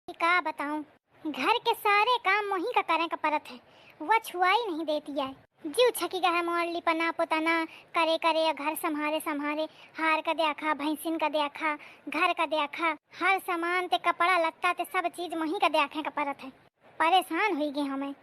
का बताऊं, घर के सारे काम वही का करे का परत है। वह छुआई नहीं देती है। जीव छकी गया है मोर लिपना पोतना करे करे घर संभारे संभारे हार का देखा भैंसिन का देखा घर का देखा हर सामान ते कपड़ा लत्ता ते सब चीज वही का देखे का परत है। परेशान हुई गई हमें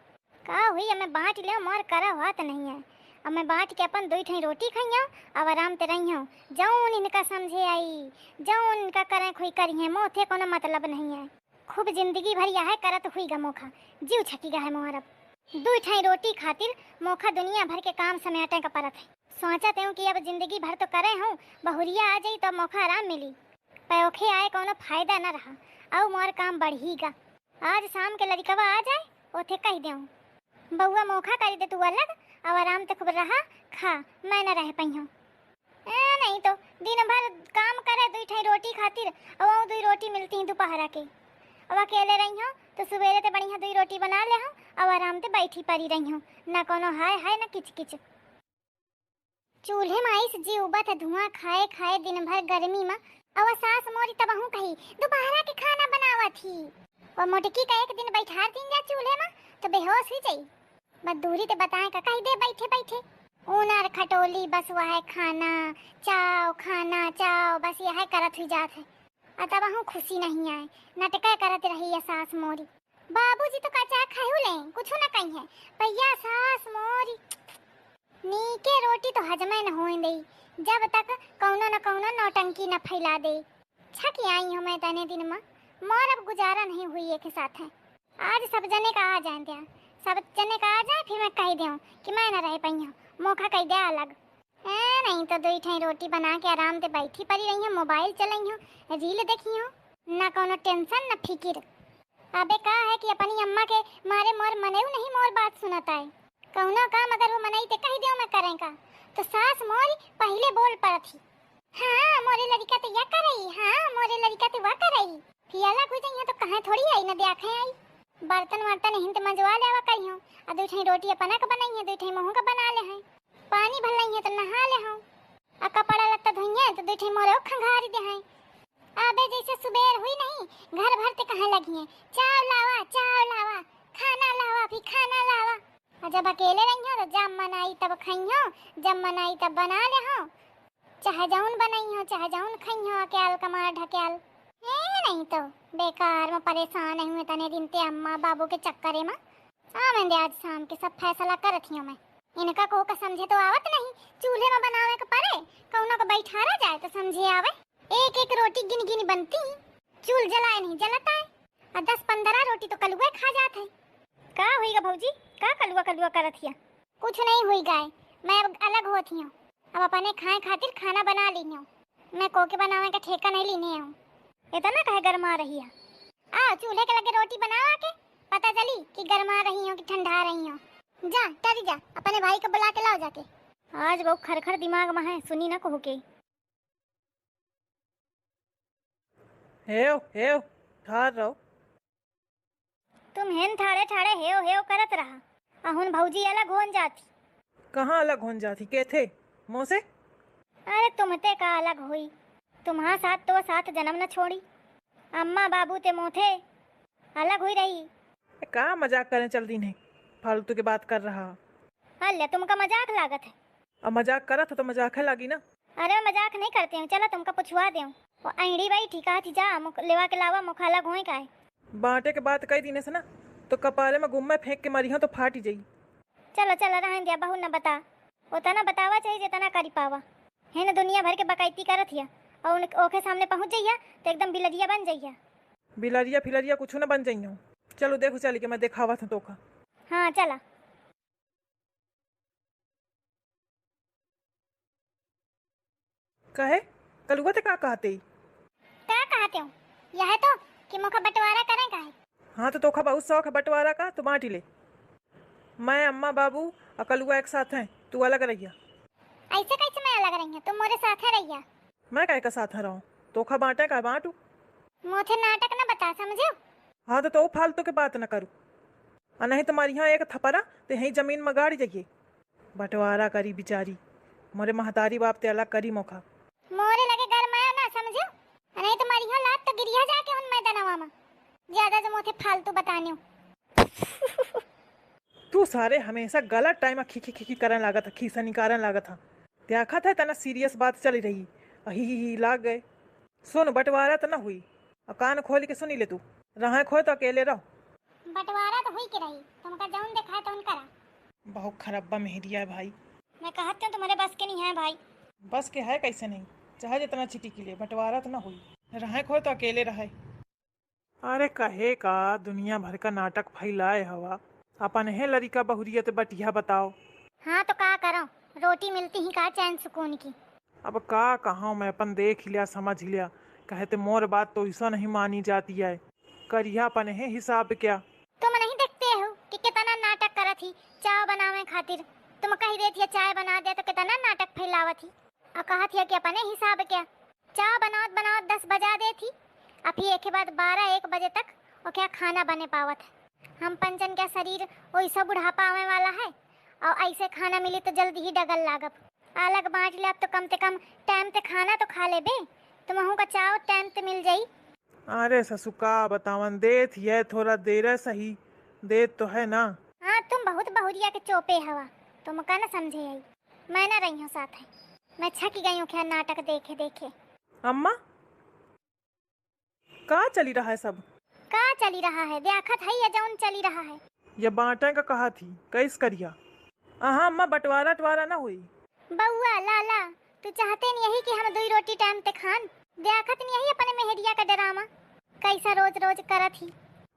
का हुई हमें बांट ले मोर करा हुआ तो नहीं है। अब मैं बांट के अपन दो ठई रोटी खाइयो अब आराम ते रहियो जौन इनका समझे आई जौन इनका करे खुई करिए मोथे कोनो मतलब नहीं है। खूब जिंदगी भर यह करत हुई गा मोखा जीव छकी गा है मोर। अब दो ठई रोटी खातिर मोखा दुनिया भर के काम समेटे का परत है। सोचत हूँ कि अब जिंदगी भर तो करे हूँ बहुरिया आ जाई तो मौका आराम मिली पैखे आए कोनो फायदा न रहा और मोर काम बढ़ीगा। आज शाम के लड़कवा आ जाए ओथे कह देऊँ बउआ मोखा कर दे तू अलग अब आराम से खूब रहा खा मैं न रह पाई हूँ। नहीं तो दिन भर काम करे दो ठई रोटी खातिर और दो रोटी मिलती दोपहरा के अब अकेले रही हूँ तो सवेरे ते बढ़िया दो रोटी बना ले हूँ अब आराम से बैठी पड़ी रही हूँ न कोनो हाय हाय न किच किच। चूल्हे में आई जी उबा था धुआं खाए खाए दिन भर गर्मी में अब सास मोरी तबहू कही दोपहरा के खाना बनावा थी और मोटकी का एक दिन बैठा दिन जा चूल्हे में तो बेहोश ही जाई। बस दूरी ते बताए का कही दे बैठे बैठे ऊनर खटोली बस वह खाना चाव बस यह करत हुई जात है। तब हूँ खुशी नहीं आए नाटका करत रही है सास मोरी। बाबूजी तो कचा खायू ले कुछ न कही है भैया सास मोरी नीके रोटी तो हजमे न होए दे जब तक कौनो न कौनो नौटंकी न फैला दे। छकी आई हूँ मैं तने दिन में मोर अब गुजारा नहीं हुई एक साथ है। आज सब जने का आ जाए त्या सब जने का आ जाए फिर मैं कह दूँ कि मैं न रह पाई हूँ मौका कह दे अलग। नहीं तो दो ठई रोटी बना के आराम से बैठी पड़ी रही हूँ मोबाइल चलाई हूँ रील देखी हूँ न कोनो टेंशन न फिकिर। अबे का है कि अपनी अम्मा के मारे मोर मनेऊ नहीं मोर बात सुनता है कौनो काम अगर वो मनाई ते कह दो मैं करें का तो सास मोरी पहले बोल पड़त थी हाँ मोरे लड़का तो या करई हाँ मोरे लड़का तो वा करई फिर अलग हो जाइए तो कहाँ थोड़ी आई न देखे आई। बर्तन वर्तन हिंद मंजवा लेवा करी हूँ और दो ठई रोटी अपना का बनाई है दो ठई महू का बना ले हैं पानी भर लई है तो नहा ले हूँ और कपड़ा लत्ता धोइए तो दो ठई मोरे खंगारी दे हैं। अबे जैसे सुबेर हुई नहीं घर भर ते कहाँ लगी है चाव लावा खाना लावा फिर खाना लावा और जब अकेले रही हो तो जब मन आई तब खाई हो जब मन आई तब बना ले हो चाहे जौन बनाई हो चाहे जौन खाई हो अकेल कमार ढकेल। नहीं तो बेकार में परेशान हुए तने दिन ते अम्मा बाबू के चक्करे में मैंने आज शाम के सब फैसला करत हूँ मैं इनका को का समझे तो आवत नहीं चूल्हे में बनावे के पड़े कौनो को बैठारा जाए तो समझे आवे एक एक रोटी गिन गिन बनती चूल जलाए नहीं जलता है और 10-15 रोटी तो कलुआ खा जाते हैं। का हुई गा भौजी का कलुआ करत हिया कुछ नहीं हुई गाय मैं अब अलग होती हूँ अब अपने खाए खातिर खाना बना ली हूँ मैं को के बनावे का ठेका नहीं लेने हूँ इतना कहे गरमा रही है आ चूल्हे के लगे रोटी बनावा के पता चली कि गरमा रही हो कि ठंडा रही हो। जा टरी जा अपने भाई को बुला के लाओ जाके आज वो खरखर दिमाग में है सुनी ना कहो के हेव ठार रहो। तुम हेन ठाड़े ठाड़े हेव करत रहा अहुन भौजी अलग होन जाती। कहाँ अलग होन जाती के थे मुँह से अरे तुमते का अलग हुई तुम्हारा साथ तो साथ जन्म न छोड़ी अम्मा बाबू ते मोथे अलग हुई रही। का मजाक करें चल दी नहीं फालतू की बात कर रहा। अल्ले तुमका मजाक लागत है। अब मजाक करा था तो मजाक है लगी ना। अरे मैं मजाक नहीं करते हूँ चलो तुमका पूछवा दे वो अड़ी भाई ठीका थी जा लेवा के लावा मुख अलग होए का है। बांटे के बात कई दिन से ना तो कपारे में गुम्मे फेंक के मरी हो तो फाट ही जाई। चलो रहन दिया बहू न बता उतना बतावा चाहिए जितना करी पावा है ना दुनिया भर के बकैती करत हिया और ओके सामने पहुंच जाइया तो एकदम बिलरिया बन जाइया। बिलरिया फिलरिया कुछ न बन जाइयो। चलो देखो चल के मैं दिखावा था तो का। हाँ चला कहे कलुआ ते का कहते हो यह तो कि मुख बंटवारा करें का है। हाँ तो तोखा बहुत शौक है बंटवारा का तो बांट ले। मैं अम्मा बाबू और कलुआ एक साथ हैं तू अलग रहिया। ऐसे कैसे मैं अलग रही तुम मोरे साथ है रहिया। मैं कहे का साथ रहूं तोखा बांटे का बांटू मोथे नाटक न बता समझो। हाँ तो फालतू के बात न करूँ और नहीं तुम्हारी यहाँ एक थपरा तो यही जमीन में गाड़ी जाइए बंटवारा करी बिचारी मोरे महतारी बाप ते अलग करी मोखा मोरे लगे घर में ना समझो नहीं तुम्हारी यहाँ लात तो गिरिया जाके उन मैदानवा में ज्यादा जो मोथे फालतू बताने तू सारे हमेशा गलत टाइम खिखी खिखी करने लगा था, खीसा निकालने लगा था। देखा था तना सीरियस बात चली रही, ही लाग गए। सुन, बंटवारा तो ना हुई, और कान खोल के सुनी ले तू। रहा खो तो अकेले रहो। बंटवारा तो हुई के रही, तुमका जौन देखा है तौन करा। बहुत खराबा मेहरिया है भाई। मैं कहती हूँ तुम्हारे बस के नहीं है भाई। बस के है कैसे नहीं, चाहे जितना चिटी के लिए बंटवारा तो ना हुई। रहा खो तो अकेले रहे। अरे कहे का दुनिया भर का नाटक फैलाए हवा, अपन है लड़का बहुरियत बटिया बताओ। हाँ तो का करो, रोटी मिलती ही का चैन सुकून की। अब का कहाँ, मैं अपन देख लिया समझ लिया, कहते मोर बात तो ऐसा नहीं मानी जाती है। करिया अपन है हिसाब क्या। तुम नहीं देखते हो कि कितना नाटक करा थी चाय बनावे खातिर। तुम कही देती चाय बना दे तो कितना नाटक फैलावा थी। और कहा थी कि अपने हिसाब क्या चाय बनावत बनावत 10 बजा दे थी। अब ही एक के बाद 12-1 बजे तक और क्या खाना बने पावत है। हम पंचन का शरीर वैसा बुढ़ापा आवे वाला है, और ऐसे खाना मिली तो जल्दी ही डगल लागब। अलग बांट ले, अब तो कम से कम टाइम पे खाना तो खा ले बे। तुम का चाव टाइम पे मिल जाई। अरे ससुका बतावन देत है, थोड़ा देर है सही, देत तो है ना। हाँ तुम बहुत बहुरिया के चोपे हवा, तुम का ना समझे आई। मैं ना रही हूँ साथ है, मैं छक गई हूँ क्या नाटक देखे देखे। अम्मा कहाँ चली रहा है सब। का चली रहा है देखत है या जौन चली रहा है। ये बांटे का कहा थी कैस करिया। हाँ अम्मा, बंटवारा टवारा ना हुई। बउआ लाला, तू चाहते नहीं यही कि हम 2 रोटी टाइम पे खान। देखत नहीं यही अपने मेहरिया का ड्रामा कैसा रोज रोज करत ही।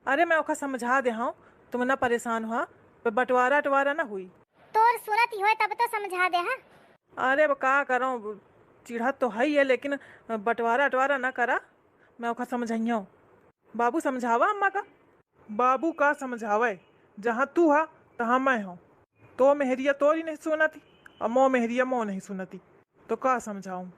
अरे मैं ओका समझा दे हाँ, तुम ना परेशान हुआ, बंटवारा टवारा ना हुई। तोर सुनत ही हो तब तो समझा दे। हाँ अरे अब का करो, चिढ़त तो है ही है, लेकिन बंटवारा अटवारा ना करा। मैं ओका समझाइयो, बाबू समझावा अम्मा का। बाबू का समझावे, जहाँ तू हा तहाँ मैं हूँ। तो मेहरिया तोरी नहीं सुना थी, और मो मेहरिया मो नहीं सुनती, तो का समझाऊँ।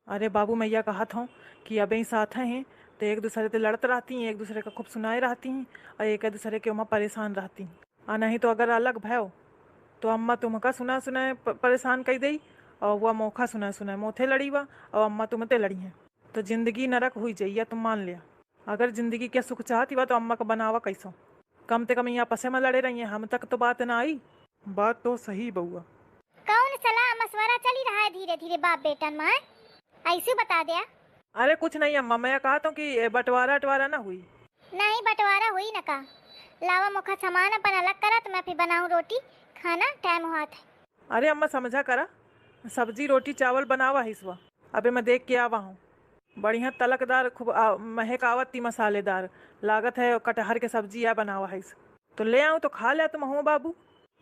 अरे बाबू मैया कहत हूँ कि अब ही साथ हैं तो एक दूसरे से लड़त रहती हैं, एक दूसरे का खूब सुनाए रहती हैं, और एक दूसरे के वहाँ परेशान रहती हैं। और नहीं तो अगर अलग भयो तो अम्मा तुमका सुना सुनाए परेशान कर दी, और वह मौका सुना सुनाए मोथे लड़ी वा, और अम्मा तुमते लड़ी हैं, तो जिंदगी नरक हुई जाइए, तुम मान लिया। अगर जिंदगी क्या सुख चाहती बा तो अम्मा का बनावा कैसो, कम से कम यहाँ पसे में लड़े रही हैं, हम तक तो बात ना आई। बात तो सही बउआ। कौन सलाह मशवरा चली रहा है धीरे धीरे बाप बेटन में, ऐसे बता दिया। अरे कुछ नहीं अम्मा, मैं कहा था कि बंटवारा अटवारा ना हुई। नहीं बंटवारा हुई न का। लावा मुखा सामान अपन अलग करा तो मैं फिर बनाऊं रोटी खाना टाइम हुआ था। अरे अम्मा समझा करा, सब्जी रोटी चावल बनावा है इसवा। अबे मैं देख के आवा हूँ, बढ़िया तलकदार खूब महक आवत थी, मसालेदार लागत है, कटहर के सब्जी या बनावा है इस। तो ले आऊँ तो खा ले तुम हूँ बाबू,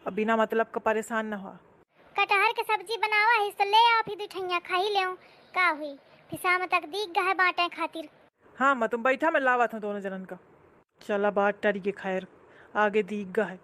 अब बिना मतलब का परेशान न हुआ। कटहर के सब्जी बनावा है तो ले आओ, फिर 2 ठैया खा ही ले का हुई। फिर शाम तक दीख गए बांटे खातिर। हाँ मैं तुम बैठा, मैं लावा था दोनों जनन का। चला बात टरी के खैर, आगे दीख गा है।